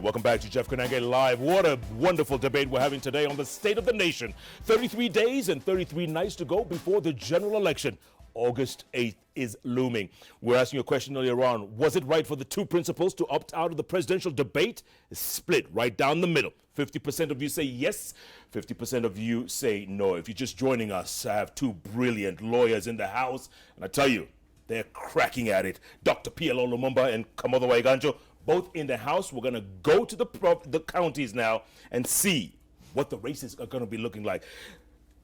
right, welcome back to Jeff Koinange Live. What a wonderful debate we're having today on the state of the nation. 33 days and 33 nights to go before the general election. August 8th is looming. We're asking you a question earlier on. Was it right for the two principals to opt out of the presidential debate? It's split right down the middle. 50% of you say yes, 50% of you say no. If you're just joining us, I have two brilliant lawyers in the house, and I tell you, they're cracking at it. Dr. PLO Lumumba and Kamotho Waiganjo, both in the house. We're going to go to the counties now and see what the races are going to be looking like.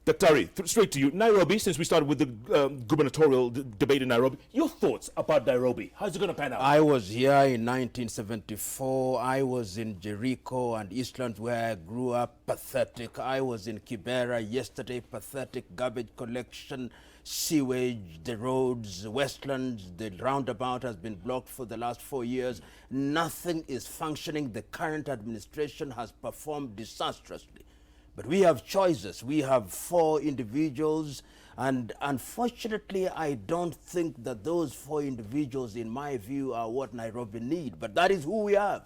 Dr. straight to you. Nairobi, since we started with the gubernatorial debate in Nairobi, your thoughts about Nairobi? How's it going to pan out? I was here in 1974. I was in Jericho and Eastlands where I grew up. Pathetic. I was in Kibera yesterday. Pathetic. Garbage collection, sewage, the roads, Westlands, the roundabout has been blocked for the last 4 years. Nothing is functioning. The current administration has performed disastrously. But we have choices. We have 4 individuals, and unfortunately, I don't think that those 4 individuals, in my view, are what Nairobi need. But that is who we have.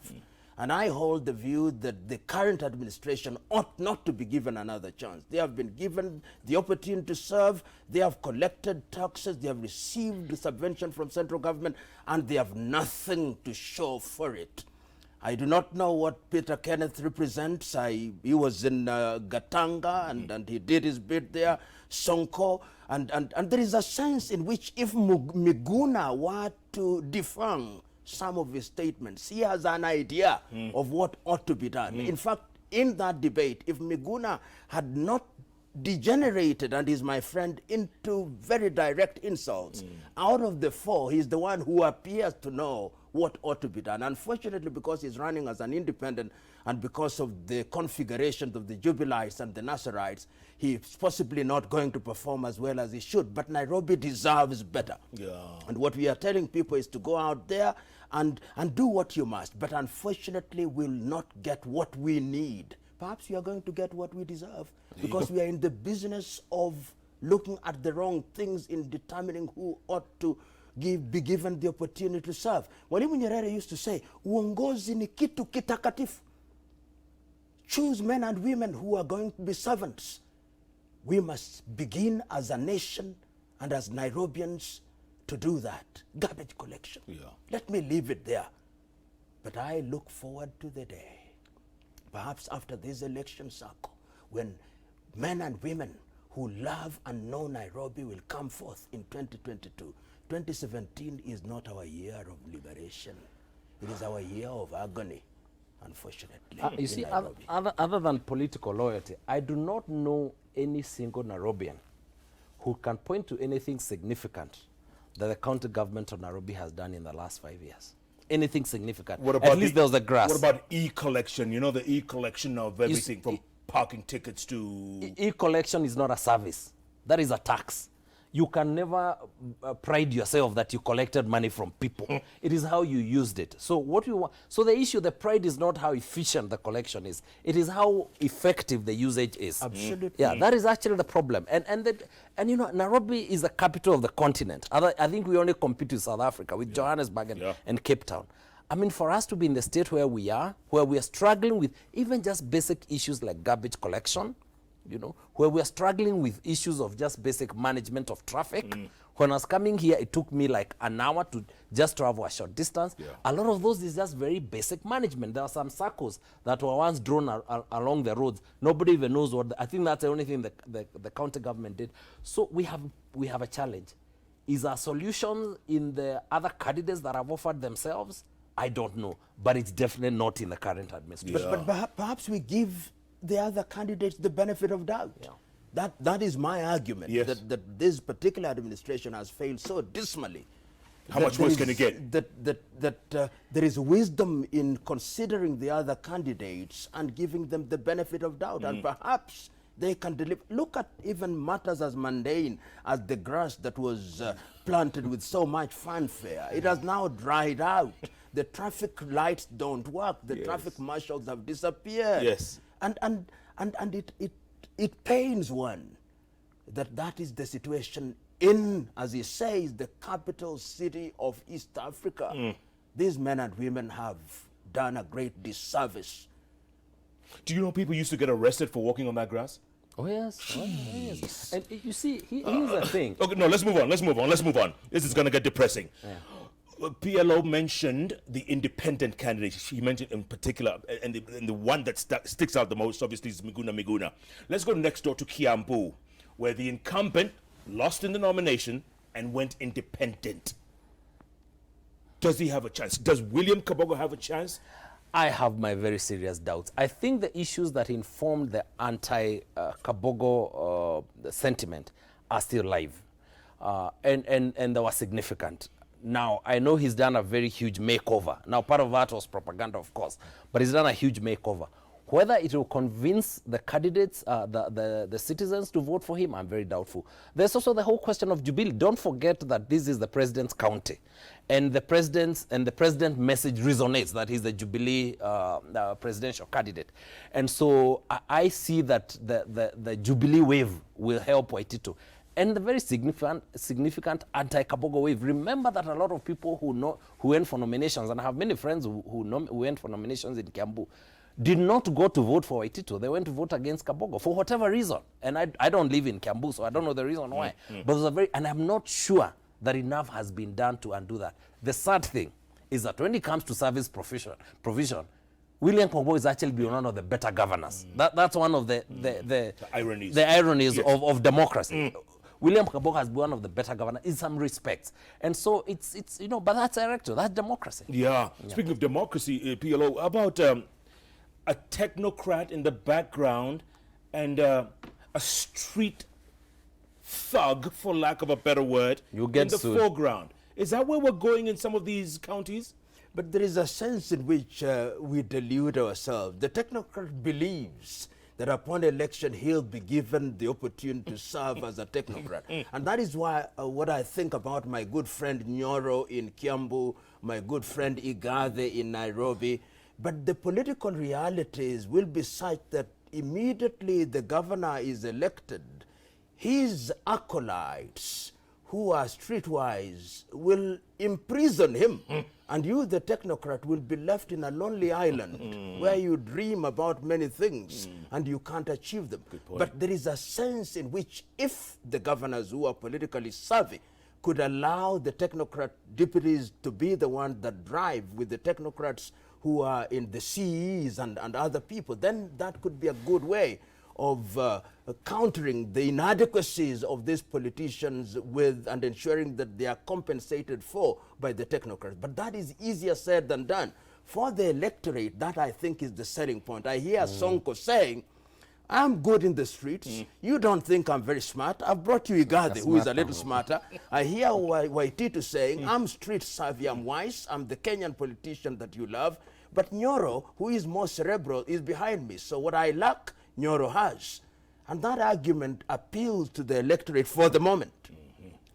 And I hold the view that the current administration ought not to be given another chance. They have been given the opportunity to serve. They have collected taxes. They have received subvention from central government, and they have nothing to show for it. I do not know what Peter Kenneth represents. He was in Gatanga, and he did his bit there, Sonko, and there is a sense in which if Miguna were to defang some of his statements, he has an idea of what ought to be done. In fact, in that debate, if Miguna had not degenerated, and he's my friend, into very direct insults, out of the 4, he's the one who appears to know what ought to be done. Unfortunately, because he's running as an independent and because of the configuration of the Jubilites and the Nasserites, he's possibly not going to perform as well as he should. But Nairobi deserves better. Yeah. And what we are telling people is to go out there and do what you must. But unfortunately, we'll not get what we need. Perhaps we are going to get what we deserve, because we are in the business of looking at the wrong things in determining who ought to be given the opportunity to serve. Mwalimu Nyerere used to say, uongozi ni kitu kitakatifu. Choose men and women who are going to be servants. We must begin as a nation and as Nairobians to do that. Garbage collection. Yeah. Let me leave it there. But I look forward to the day, perhaps after this election cycle, when men and women who love and know Nairobi will come forth in 2022. 2017 is not our year of liberation. It is our year of agony, unfortunately. You see, other than political loyalty, I do not know any single Nairobian who can point to anything significant that the county government of Nairobi has done in the last 5 years. Anything significant. What about At least there was the grass. What about e-collection? You know, the e-collection of everything from parking tickets to... E-collection is not a service. That is a tax. You can never pride yourself that you collected money from people. It is how you used it. So what you want, so the issue, the pride is not how efficient the collection is. It is how effective the usage is. Absolutely. Yeah, that is actually the problem. And you know, Nairobi is the capital of the continent. I think we only compete with South Africa, with Johannesburg and Cape Town. I mean, for us to be in the state where we are struggling with even just basic issues like garbage collection, you know, where we are struggling with issues of just basic management of traffic. When I was coming here, it took me like an hour to just travel a short distance. Yeah. A lot of those is just very basic management. There are some circles that were once drawn along the roads. Nobody even knows what. I think that's the only thing the county government did. So we have a challenge. Is our solution in the other candidates that have offered themselves? I don't know, but it's definitely not in the current administration. Yeah. But perhaps we give the other candidates the benefit of doubt. Yeah. That is my argument, that this particular administration has failed so dismally. How much worse can it get? That there is wisdom in considering the other candidates and giving them the benefit of doubt, and perhaps they can deliver. Look at even matters as mundane as the grass that was planted with so much fanfare. It has now dried out. The traffic lights don't work. The traffic marshals have disappeared. Yes. And it pains one that is the situation in, as he says, the capital city of East Africa. These men and women have done a great disservice. Do you know people used to get arrested for walking on that grass? Oh yes, oh, yes. And you see, here's the thing. Okay, no, let's move on. This is going to get depressing. Yeah. PLO mentioned the independent candidates. He mentioned in particular, and the one that sticks out the most, obviously, is Miguna. Let's go next door to Kiambu, where the incumbent lost in the nomination and went independent. Does he have a chance? Does William Kabogo have a chance? I have my very serious doubts. I think the issues that informed the anti-Kabogo sentiment are still live, and they were significant. Now, I know he's done a very huge makeover. Now, part of that was propaganda, of course, but he's done a huge makeover. Whether it will convince the candidates, the citizens to vote for him, I'm very doubtful. There's also the whole question of Jubilee. Don't forget that this is the president's county, and the president message resonates that he's the Jubilee presidential candidate. And so I see that the Jubilee wave will help Waititu. And the very significant anti-Kabogo wave. Remember that a lot of people who went for nominations, and I have many friends who went for nominations in Kiambu, did not go to vote for Waititu. They went to vote against Kabogo for whatever reason. And I don't live in Kiambu, so I don't know the reason why. But there's and I'm not sure that enough has been done to undo that. The sad thing is that when it comes to service provision, William Kabogo is actually one of the better governors. That's one of the ironies of democracy. William Kabogo has been one of the better governors in some respects. And so it's but that's electoral, that's democracy. Yeah. Speaking of democracy, PLO, about a technocrat in the background and a street thug, for lack of a better word, in the foreground. Is that where we're going in some of these counties? But there is a sense in which we delude ourselves. The technocrat believes that upon election he'll be given the opportunity to serve as a technocrat. And that is why what I think about my good friend Nyoro in Kiambu, my good friend Igathe in Nairobi. But the political realities will be such that immediately the governor is elected, his acolytes who are streetwise will imprison him. And you, the technocrat, will be left in a lonely island where you dream about many things and you can't achieve them. But there is a sense in which if the governors who are politically savvy could allow the technocrat deputies to be the ones that drive with the technocrats who are in the CEs and other people, then that could be a good way of countering the inadequacies of these politicians with and ensuring that they are compensated for by the technocrats. But that is easier said than done. For the electorate, that I think is the selling point. I hear Sonko saying, I'm good in the streets. You don't think I'm very smart. I've brought you Igathe, who is a little smarter. I hear Waititu saying, I'm street savvy, I'm wise, I'm the Kenyan politician that you love. But Nyoro, who is more cerebral, is behind me. So what I lack, Nyoro has. And that argument appeals to the electorate for the moment.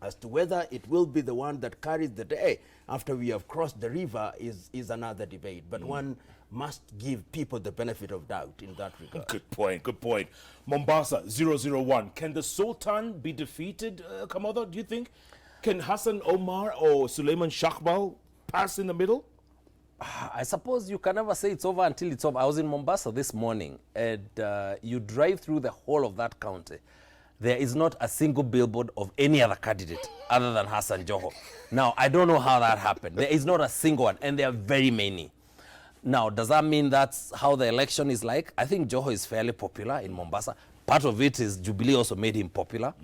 As to whether it will be the one that carries the day after we have crossed the river is another debate. But one must give people the benefit of doubt in that regard. Good point. Mombasa, 001. Can the Sultan be defeated, Kamotho, do you think? Can Hassan Omar or Suleiman Shahbal pass in the middle? I suppose you can never say it's over until it's over. I was in Mombasa this morning, and you drive through the whole of that county. There is not a single billboard of any other candidate other than Hassan Joho. Now, I don't know how that happened. There is not a single one, and there are very many. Now, does that mean that's how the election is like? I think Joho is fairly popular in Mombasa. Part of it is Jubilee also made him popular.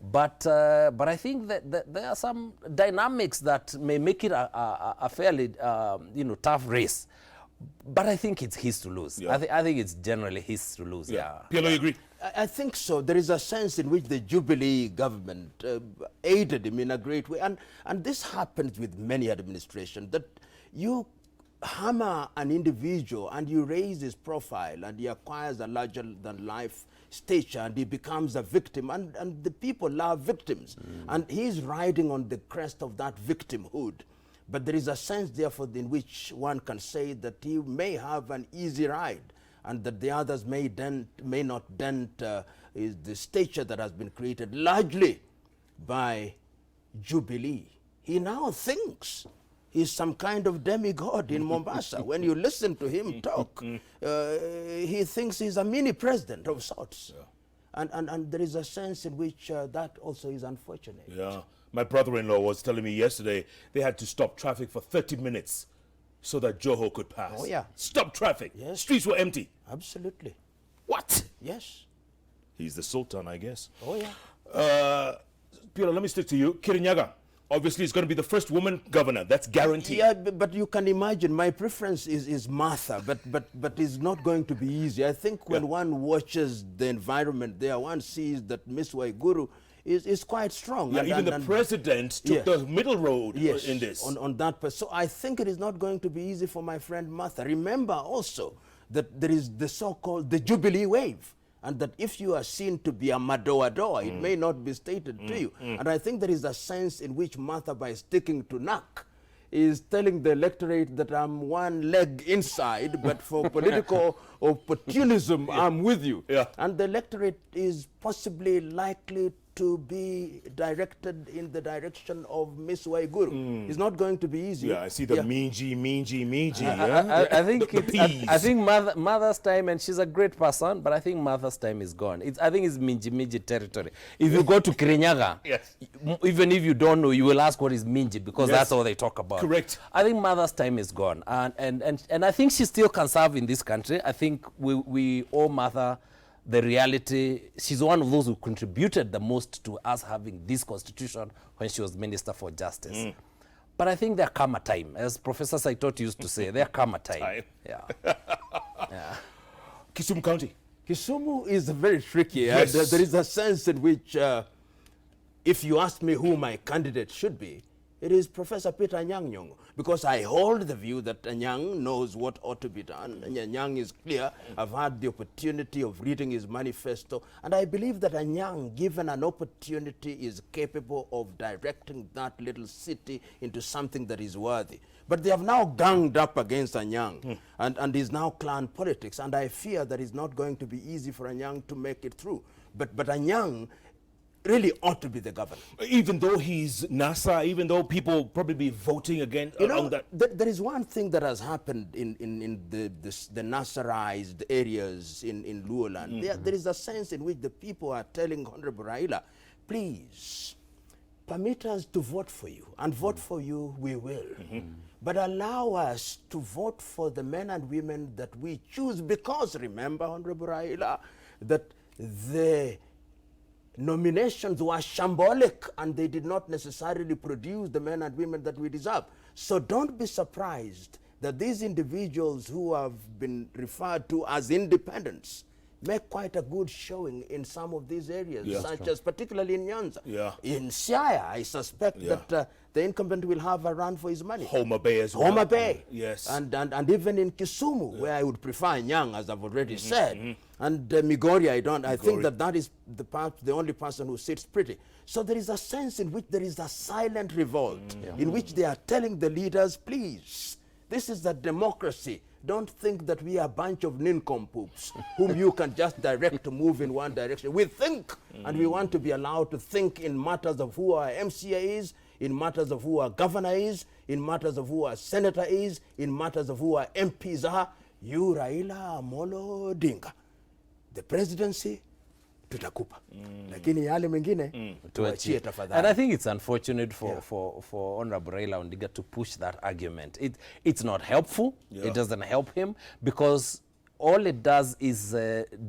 But I think that there are some dynamics that may make it a fairly tough race. But I think it's his to lose. Yeah. I think it's generally his to lose. Yeah. PLO, you agree? I think so. There is a sense in which the Jubilee government aided him in a great way. And this happens with many administrations, that you hammer an individual and you raise his profile and he acquires a larger than life stature and he becomes a victim, and the people love victims. And he's riding on the crest of that victimhood. But there is a sense, therefore, in which one can say that he may have an easy ride and that the others may not dent is the stature that has been created largely by Jubilee. He now thinks He's some kind of demigod in Mombasa. When you listen to him talk, he thinks he's a mini president of sorts. Yeah. And there is a sense in which that also is unfortunate. Yeah. My brother-in-law was telling me yesterday they had to stop traffic for 30 minutes so that Joho could pass. Oh, yeah. Stop traffic. Yes. Streets were empty. Absolutely. What? Yes. He's the Sultan, I guess. Oh, yeah. Peter, let me stick to you. Kirinyaga. Obviously, it's going to be the first woman governor. That's guaranteed. Yeah, but you can imagine my preference is Martha, but it's not going to be easy. I think when one watches the environment there, one sees that Miss Waiguru is quite strong. Yeah, even the president took the middle road in this. On that. So I think it is not going to be easy for my friend Martha. Remember also that there is the so-called the Jubilee wave. And that if you are seen to be a madoa-doa, it may not be stated to you. And I think there is a sense in which Martha, by sticking to NAC, is telling the electorate that I'm one leg inside, but for political opportunism, I'm with you. Yeah. And the electorate is possibly likely to be directed in the direction of Miss Waiguru. It's not going to be easy. Yeah, I see the minji. I think Mother's time, and she's a great person, but I think Mother's time is gone. I think it's minji territory. If you go to Kirinyaga, yes, even if you don't know, you will ask what is minji, because that's all they talk about. Correct. I think Mother's time is gone, and I think she still can serve in this country. I think we owe Mother the reality. She's one of those who contributed the most to us having this constitution when she was Minister for Justice. But I think there come a time, as Professor Saitoti used to say, there come a time. Yeah. Yeah. Kisumu County. Kisumu is very tricky. Yes. There is a sense in which, if you ask me who my candidate should be, it is Professor Peter Anyang' Nyong'o, because I hold the view that Anyang' knows what ought to be done. Anyang' is clear. I've had the opportunity of reading his manifesto, and I believe that Anyang', given an opportunity, is capable of directing that little city into something that is worthy. But they have now ganged up against Anyang' and is now clan politics, and I fear that it's not going to be easy for Anyang' to make it through. But Anyang' really ought to be the governor. Even though he's NASA, even though people probably be voting again around that. There is one thing that has happened in the Nasserized areas in Luoland. There is a sense in which the people are telling Honorable Raila, please, permit us to vote for you, and vote for you we will. But allow us to vote for the men and women that we choose, because remember, Honorable Raila, that the nominations were shambolic and they did not necessarily produce the men and women that we deserve. So don't be surprised that these individuals who have been referred to as independents make quite a good showing in some of these areas, such as particularly in Nyanza. Yeah. In Siaya, I suspect that the incumbent will have a run for his money. Homa Bay as well. Homa Bay. Yes. And even in Kisumu, where I would prefer Nyang', as I've already said. And Migori, I think that is the only person who sits pretty. So there is a sense in which there is a silent revolt, in which they are telling the leaders, please, this is a democracy. Don't think that we are a bunch of nincompoops whom you can just direct to move in one direction. We think, and we want to be allowed to think in matters of who our MCA is, in matters of who our governor is, in matters of who our senator is, in matters of who our MPs are. You, Raila Amolo Odinga, the presidency, tutakupa. Lakini yale mengine, tuachie tafadhali. And I think it's unfortunate for Honorable Raila Odinga to push that argument. It's not helpful. It doesn't help him, because all it does is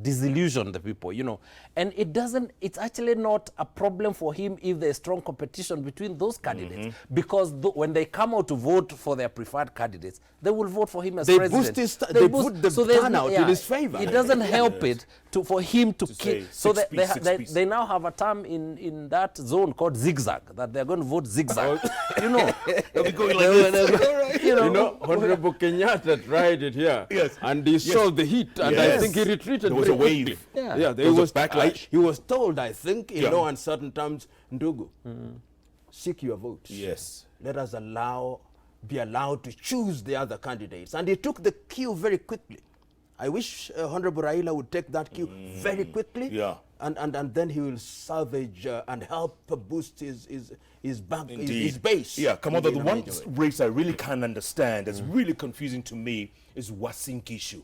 disillusion the people, you know. And it's actually not a problem for him if there's strong competition between those candidates, because when they come out to vote for their preferred candidates, they will vote for him as president. They put the turnout in his favor. It doesn't help it for him to keep. So they now have a term in that zone called zigzag, that they're going to vote zigzag. You know, they'll be going like this. You know, Honorable Kenyatta tried it here, and he saw the heat, and I think he retreated. There was a wave. There was backlash. He was told, I think, in no uncertain terms, Ndugu, seek your votes. Yes. Let us be allowed to choose the other candidates. And he took the cue very quickly. I wish Honorable Raila would take that cue very quickly and then he will salvage and help boost his base. Yeah, Kamotho, the one race I really can't understand, that's really confusing to me, is Wasinkishu,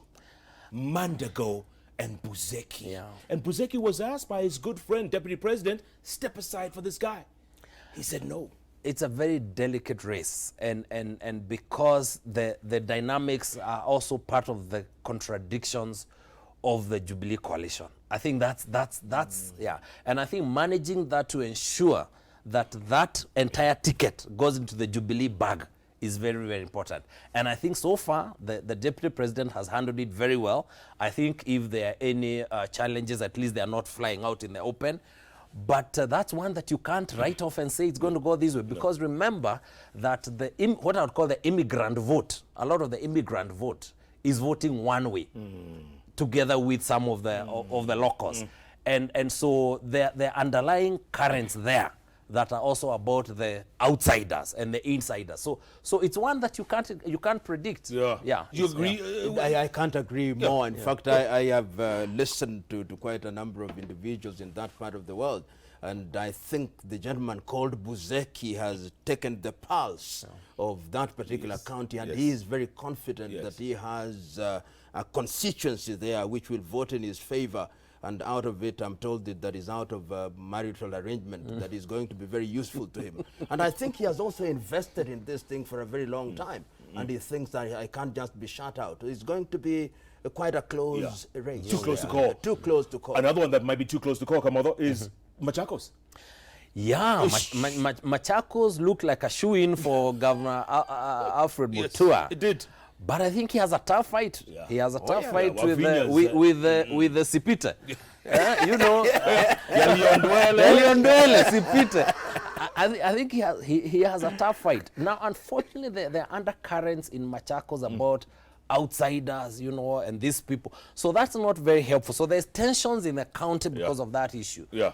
Mandago, and Buzeki. Yeah. And Buzeki was asked by his good friend, Deputy President, step aside for this guy. He said no. It's a very delicate race, and because the dynamics are also part of the contradictions of the Jubilee coalition. I think that's yeah, and I think managing that to ensure that that entire ticket goes into the Jubilee bag is very, very important. And I think so far the Deputy President has handled it very well. I think if there are any challenges, at least they are not flying out in the open. But that's one that you can't write off and say it's going to go this way, because remember that what I would call the immigrant vote, a lot of the immigrant vote is voting one way, together with some of the locals, and so there are underlying currents there that are also about the outsiders and the insiders. So it's one that you can't predict. Yeah. You agree? Yeah. I can't agree more. In fact, I have listened to quite a number of individuals in that part of the world, and I think the gentleman called Buzeki has taken the pulse of that particular county, and he is very confident that he has a constituency there which will vote in his favor. And out of it, I'm told that is out of marital arrangement that is going to be very useful to him. And I think he has also invested in this thing for a very long time. And he thinks that I can't just be shut out. It's going to be quite a close race. Too close to call. Too close to call. Another one that might be too close to call, Kamotho, is Machakos. Yeah, Machakos looked like a shoe-in for Governor Alfred Mutua. It did. But I think he has a tough fight. Yeah. He has a tough fight with the Sipite. You know, Yaliondwele Sipite. I think he has a tough fight. Now, unfortunately, there are undercurrents in Machakos about outsiders, you know, and these people. So that's not very helpful. So there's tensions in the county because of that issue. Yeah.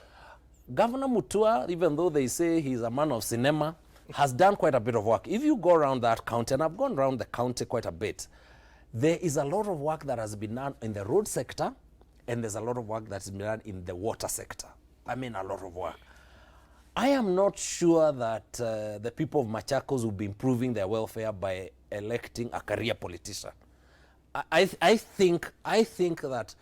Governor Mutua, even though they say he's a man of cinema, has done quite a bit of work. If you go around that county, and I've gone around the county quite a bit, there is a lot of work that has been done in the road sector, and there's a lot of work that's been done in the water sector. I mean, a lot of work. I am not sure that the people of Machakos will be improving their welfare by electing a career politician. I think that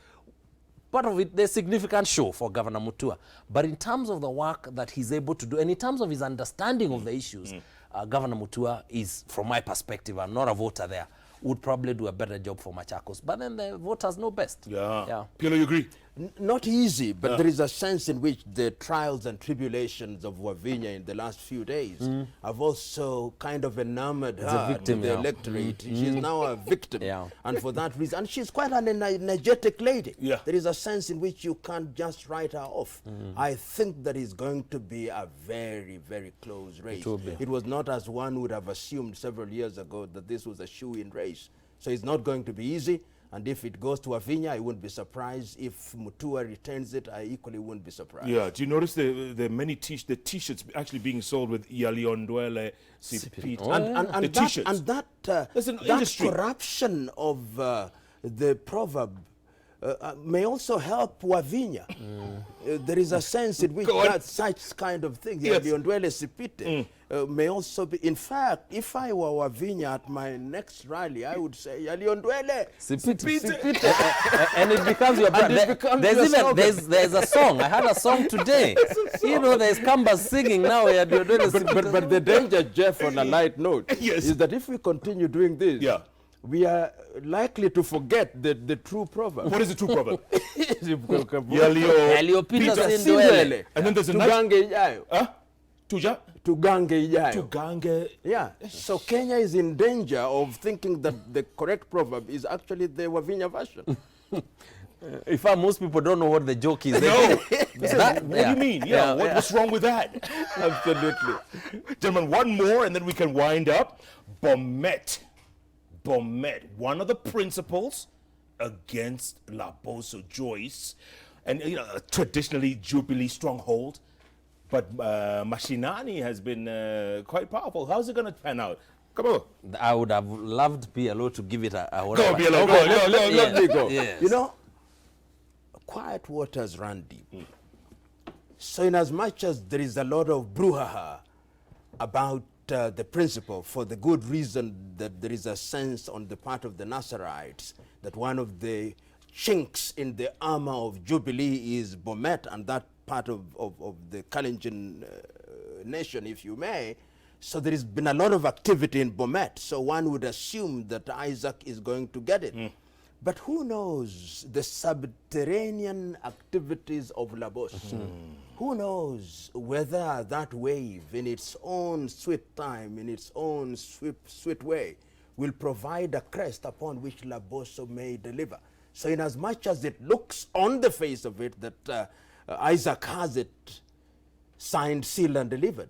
part of it, there's significant show for Governor Mutua. But in terms of the work that he's able to do, and in terms of his understanding of the issues, Governor Mutua is, from my perspective, I'm not a voter there, would probably do a better job for Machakos. But then the voters know best. Yeah. PLO, you agree? Not easy, but there is a sense in which the trials and tribulations of Wavinya in the last few days have also kind of enamored her to the electorate. She's now a victim. And for that reason, and she's quite an energetic lady. There is a sense in which you can't just write her off. I think that is going to be a very, very close race. It was not as one would have assumed several years ago that this was a shoe-in race. So it's not going to be easy. And if it goes to Wavinya, I wouldn't be surprised. If Mutua retains it, I equally wouldn't be surprised. Yeah. Do you notice the many T-shirts actually being sold with Yaliondwele Sipite? And that corruption of the proverb may also help Wavinya. There is a sense in which that such kind of thing, Yaliondwele Sipite, may also be. In fact, if I were Wavinya at my next rally, I would say Yaliondwele Sipite. And it becomes your brand. There's a song. I had a song today. You know, there's Kamba singing now. But the danger, Jeff, on a light note, is that if we continue doing this, we are likely to forget the true proverb. What is the true proverb? Yalio Peter Sindwele. And then there's a Tugange Tuja? Tugange ijayo. Tugange. Yeah. So Kenya is in danger of thinking that the correct proverb is actually the Wavinya version. In fact, most people don't know what the joke is. No. What do you mean? What's wrong with that? Absolutely. Gentlemen, one more and then we can wind up. Bomet, one of the principals against Laboso Joyce, and you know, traditionally Jubilee stronghold, but Mashinani has been quite powerful. How's it going to pan out? Come on. I would have loved PLO to give it a whatever. Go, PLO, let me go. Yes. You know, quiet waters run deep. So in as much as there is a lot of brouhaha about the principle, for the good reason that there is a sense on the part of the Nasserites that one of the chinks in the armor of Jubilee is Bomet and that part of the Kalenjin nation, if you may. So there has been a lot of activity in Bomet, so one would assume that Isaac is going to get it. But who knows the subterranean activities of Labos? Who knows whether that wave, in its own sweet time, in its own sweet way, will provide a crest upon which Laboso may deliver. So in as much as it looks on the face of it that Isaac has it signed, sealed, and delivered,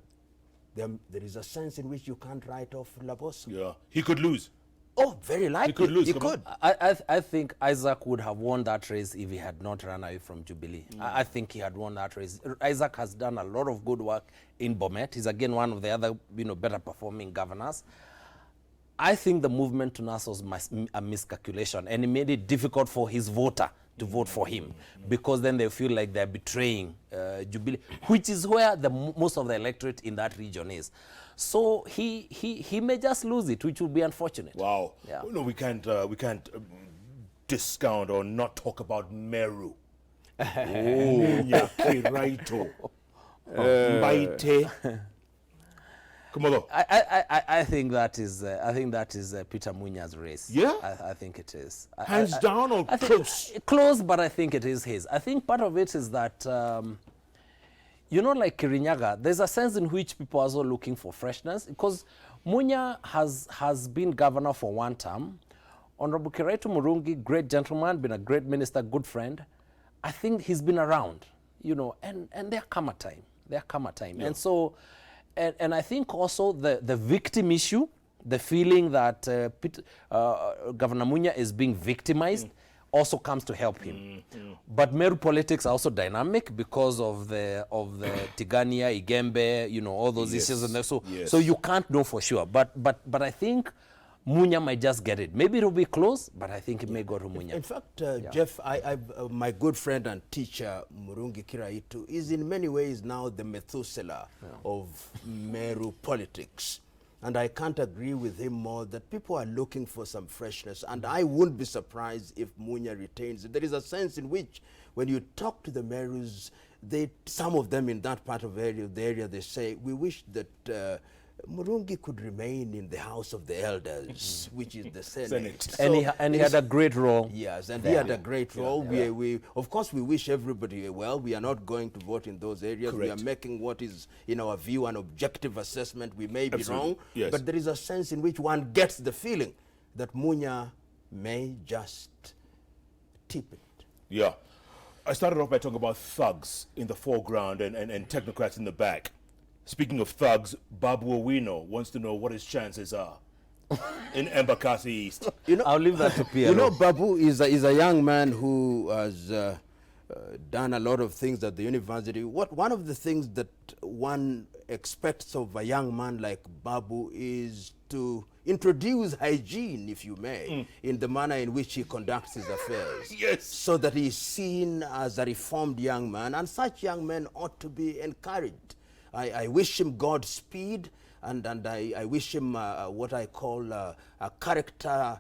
there is a sense in which you can't write off Laboso. Yeah, he could lose. Oh, very likely. He could lose. He could. I think Isaac would have won that race if he had not run away from Jubilee. I think he had won that race. Isaac has done a lot of good work in Bomet. He's again one of the other, better performing governors. I think the movement to Nassau was a miscalculation, and it made it difficult for his voter to vote for him, because then they feel like they're betraying Jubilee, which is where most of the electorate in that region is. So he may just lose it, which would be unfortunate. Wow. Yeah. No, we can't discount or not talk about Meru. Nyakiraito. Mbaite. Kamotho. I think that is Peter Munya's race. Yeah? I think it is. Hands down or close? Close, but I think it is his. I think part of it is that, like Kirinyaga, there's a sense in which people are also looking for freshness, because Munya has been governor for one term. Honorable Kiraitu Murungi, great gentleman, been a great minister, good friend. I think he's been around, and there come a time. Yeah. And so, and I think also the victim issue, the feeling that Governor Munya is being victimized, also comes to help him. But Meru politics are also dynamic because of the Tigania, Igembe, all those issues, and so you can't know for sure. But I think Munya might just get it. Maybe it'll be close, but I think it may go to Munya. In fact, Jeff, my good friend and teacher, Murungi Kiraitu, is in many ways now the Methuselah of Meru politics. And I can't agree with him more that people are looking for some freshness. And I wouldn't be surprised if Munya retains it. There is a sense in which when you talk to the Merus, some of them in that part of the area, they say, we wish that Murungi could remain in the House of the Elders, which is the Senate. So and he had a great role. Yes, and he had a great role. We of course, we wish everybody well. We are not going to vote in those areas. Correct. We are making what is, in our view, an objective assessment. We may be wrong, yes. but there is a sense in which one gets the feeling that Munya may just tip it. Yeah. I started off by talking about thugs in the foreground and technocrats in the back. Speaking of thugs, Babu Owino wants to know what his chances are in Embakasi East. I'll leave that to PLO. Babu is a young man who has done a lot of things at the university. One of the things that one expects of a young man like Babu is to introduce hygiene, if you may, in the manner in which he conducts his affairs. Yes. So that he is seen as a reformed young man, and such young men ought to be encouraged. I wish him Godspeed, and I wish him what I call a character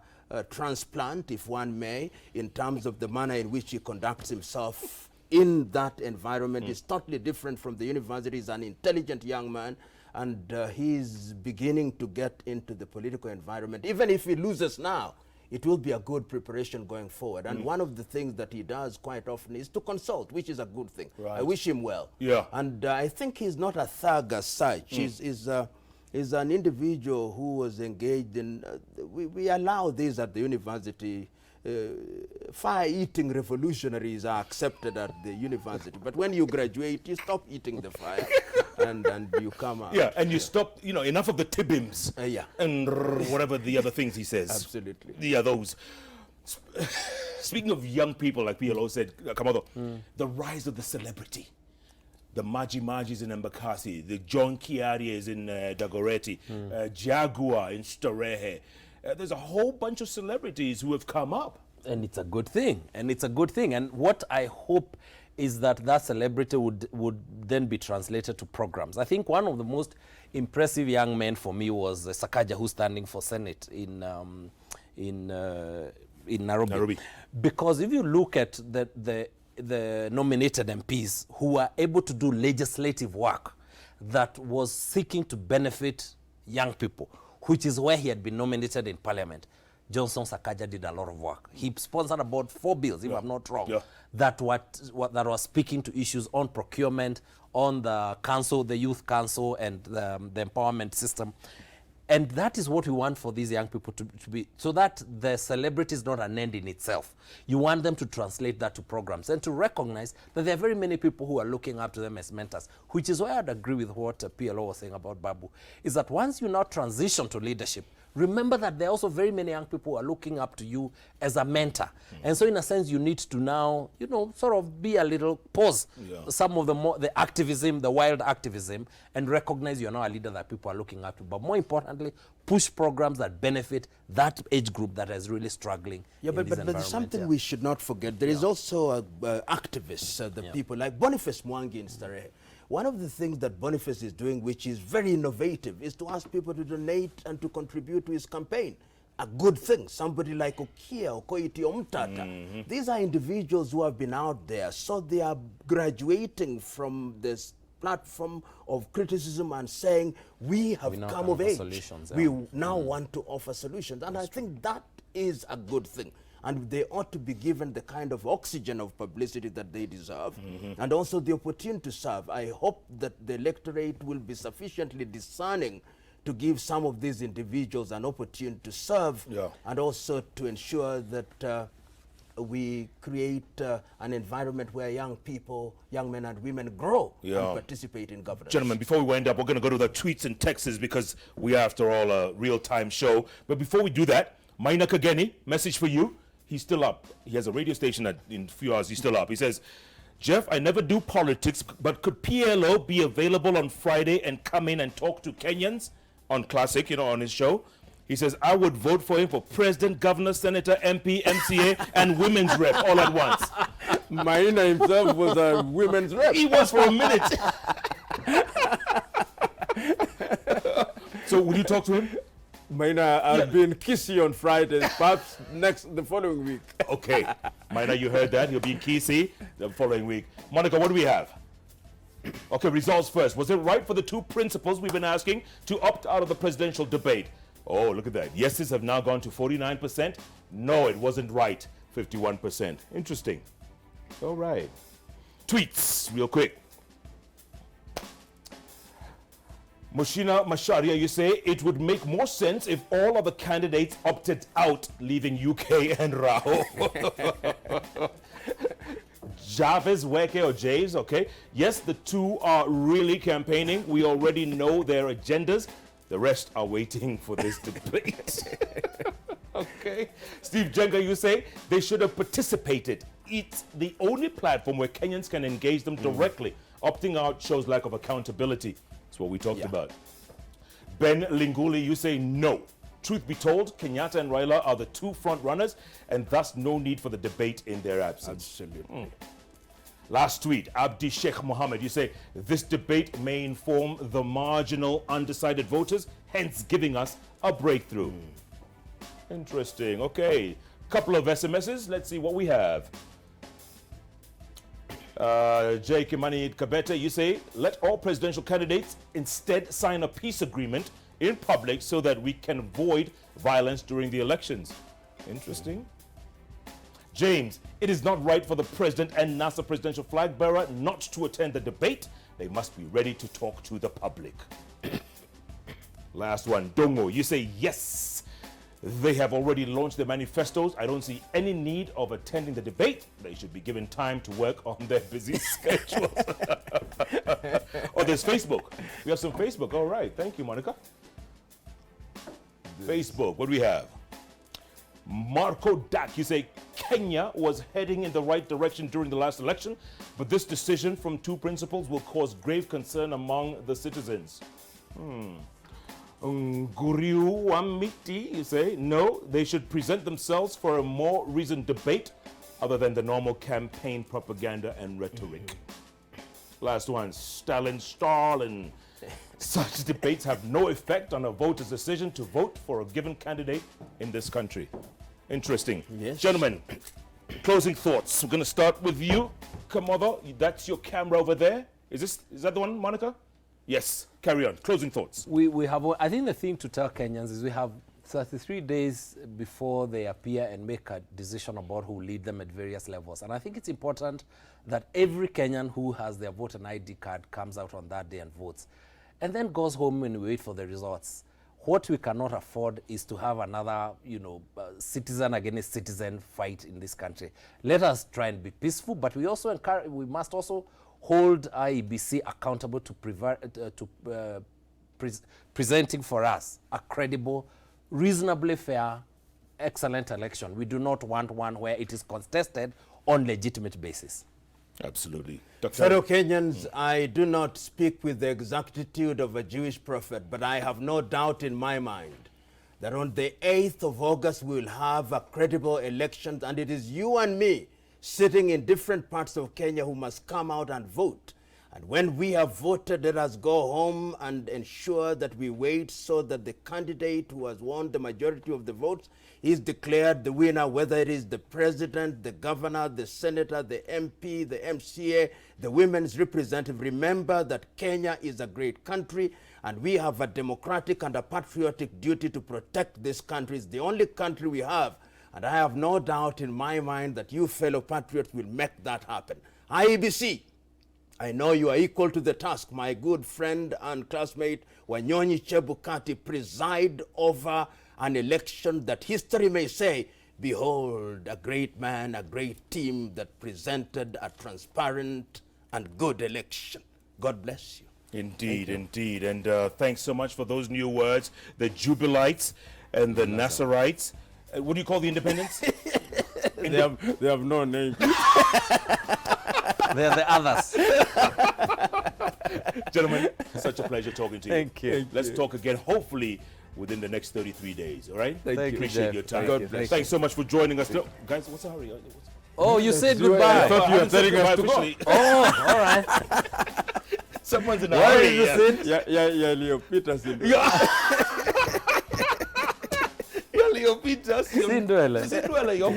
transplant, if one may, in terms of the manner in which he conducts himself in that environment. It's totally different from the university. He's an intelligent young man, and he's beginning to get into the political environment. Even if he loses now, it will be a good preparation going forward. And one of the things that he does quite often is to consult, which is a good thing. Right. I wish him well. Yeah. And I think he's not a thug as such. He's an individual who was engaged in, we allow this at the university. Fire-eating revolutionaries are accepted at the university. But when you graduate, you stop eating the fire and you come out. Yeah, and you stop, enough of the tibims. Yeah. And whatever the other things he says. Absolutely. Yeah, those. Speaking of young people, like PLO said, Kamotho, the rise of the celebrity. The Majis in Embakasi, the John Kiarias in Dagoretti, Jaguar in Starehe. There's a whole bunch of celebrities who have come up. And it's a good thing. And what I hope is that that celebrity would then be translated to programs. I think one of the most impressive young men for me was Sakaja, who's standing for Senate in Nairobi. Because if you look at the nominated MPs who are able to do legislative work that was seeking to benefit young people, which is where he had been nominated in Parliament, Johnson Sakaja did a lot of work. He sponsored about 4 bills, if I'm not wrong, that were speaking to issues on procurement, on the council, the youth council, and the empowerment system. And that is what we want for these young people to be, so that the celebrity is not an end in itself. You want them to translate that to programs and to recognize that there are very many people who are looking up to them as mentors, which is why I'd agree with what PLO was saying about Babu, is that once you now transition to leadership, remember that there are also very many young people who are looking up to you as a mentor. And so in a sense, you need to now, you know, sort of be a little, pause some of the activism, the wild activism, and recognize you're now a leader that people are looking up to. But more importantly, push programs that benefit that age group that is really struggling. Yeah, but there's something we should not forget. There is also activists, the people like Boniface Mwangi in Starehe. One of the things that Boniface is doing, which is very innovative, is to ask people to donate and to contribute to his campaign. A good thing. Somebody like Okia, Okoiti, Omtata. These are individuals who have been out there, so they are graduating from this platform of criticism and saying, we have come of age. We now want to offer solutions. And I think that is a good thing. And they ought to be given the kind of oxygen of publicity that they deserve, and also the opportunity to serve. I hope that the electorate will be sufficiently discerning to give some of these individuals an opportunity to serve, and also to ensure that we create an environment where young people, young men and women grow and participate in governance. Gentlemen, before we wind up, we're going to go to the tweets and texts because we are, after all, a real-time show. But before we do that, Maina Kageni, message for you. He's still up. He has a radio station that in a few hours he's still up. He says, Jeff, I never do politics, but could PLO be available on Friday and come in and talk to Kenyans on Classic, you know, on his show? He says, I would vote for him for president, governor, senator, MP, MCA, and women's rep all at once. Maina himself was a women's rep. He was for a minute. So will you talk to him? Maina, I'll be in Kisii on Friday, perhaps the following week. Okay. Maina, you heard that. He'll be in Kisii the following week. Monica, what do we have? Okay, results first. Was it right for the two principals we've been asking to opt out of the presidential debate? Oh, look at that. Yeses have now gone to 49%. No, it wasn't right. 51%. Interesting. All right. Tweets, real quick. Mushina Masharia, you say it would make more sense if all of the candidates opted out, leaving UK and Rao. Javes, Weke, or Javes, okay. Yes, the two are really campaigning. We already know their agendas. The rest are waiting for this debate. Okay. Steve Jenga, you say they should have participated. It's the only platform where Kenyans can engage them directly. Opting out shows lack of accountability. That's what we talked about. Ben Linguli, you say no. Truth be told, Kenyatta and Raila are the two front runners, and thus no need for the debate in their absence. Absolutely. Last tweet, Abdi Sheikh Mohammed, you say this debate may inform the marginal undecided voters, hence giving us a breakthrough. Interesting. Okay, couple of SMSs. Let's see what we have. J. Kimani Kabete, you say, let all presidential candidates instead sign a peace agreement in public so that we can avoid violence during the elections. Interesting. James, it is not right for the president and NASA presidential flag bearer not to attend the debate. They must be ready to talk to the public. Last one, Dongo, you say yes. They have already launched their manifestos. I don't see any need of attending the debate. They should be given time to work on their busy schedules. Oh, there's Facebook. We have some Facebook. All right. Thank you, Monica. Facebook. What do we have? Marco Dak, you say Kenya was heading in the right direction during the last election, but this decision from two principals will cause grave concern among the citizens. Guriu Wamiti, you say, no, they should present themselves for a more reasoned debate. other than the normal campaign propaganda and rhetoric. Last one, Stalin. Such debates have no effect on a voter's decision to vote for a given candidate in this country. Interesting. Yes. Gentlemen, closing thoughts. We're going to start with you, Kamotho. That's your camera over there. Is that the one, Monica? Yes. Carry on. Closing thoughts. We have, I think the thing to tell Kenyans is we have 33 days before they appear and make a decision about who lead them at various levels. And I think it's important that every Kenyan who has their voter ID card comes out on that day and votes, and then goes home and wait for the results. What we cannot afford is to have another, citizen against citizen fight in this country. Let us try and be peaceful, but we must also hold IEBC accountable to presenting for us a credible, reasonably fair, excellent election. We do not want one where it is contested on legitimate basis. Absolutely. Fellow Kenyans, I do not speak with the exactitude of a Jewish prophet, but I have no doubt in my mind that on the 8th of August we will have a credible election, and it is you and me sitting in different parts of Kenya who must come out and vote. And when we have voted, let us go home and ensure that we wait so that the candidate who has won the majority of the votes is declared the winner, whether it is the president, the governor, the senator, the MP, the MCA, the women's representative. Remember that Kenya is a great country, and we have a democratic and a patriotic duty to protect this country. It's the only country we have, and I have no doubt in my mind that you fellow patriots will make that happen. IEBC, I know you are equal to the task. My good friend and classmate Wanyonyi Chebukati preside over an election that history may say, behold, a great man, a great team that presented a transparent and good election. God bless you. Indeed, indeed. And thanks so much for those new words, the Jubilites and the Nazarites. What do you call the independents? They have no name. They're the others. Gentlemen, such a pleasure talking to you. Thank you. Let's talk again, hopefully, within the next 33 days, all right? Thank you, Appreciate Jeff. your time. God bless. Thanks so much for joining us. No, guys, what's the hurry? Oh, you said goodbye. I thought you were telling us to go. Officially. Oh, all right. Someone's in a Why hurry. did you say? Yeah, Leo Peterson. Leo Peters. Sindwele. Sindwele, yo.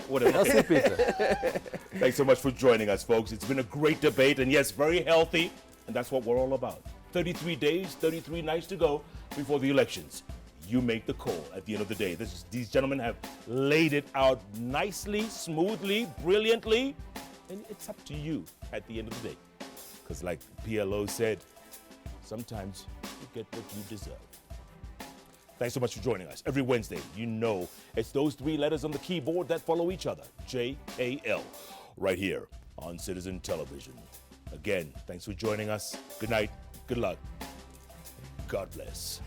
Whatever. I'll see Peter. Thanks so much for joining us, folks. It's been a great debate, and yes, very healthy, and that's what we're all about. 33 days, 33 nights to go before the elections. You make the call at the end of the day. These gentlemen have laid it out nicely, smoothly, brilliantly, and it's up to you at the end of the day. Because like PLO said, sometimes you get what you deserve. Thanks so much for joining us. Every Wednesday, you know it's those three letters on the keyboard that follow each other, J-A-L, right here on Citizen Television. Again, thanks for joining us. Good night, good luck, God bless.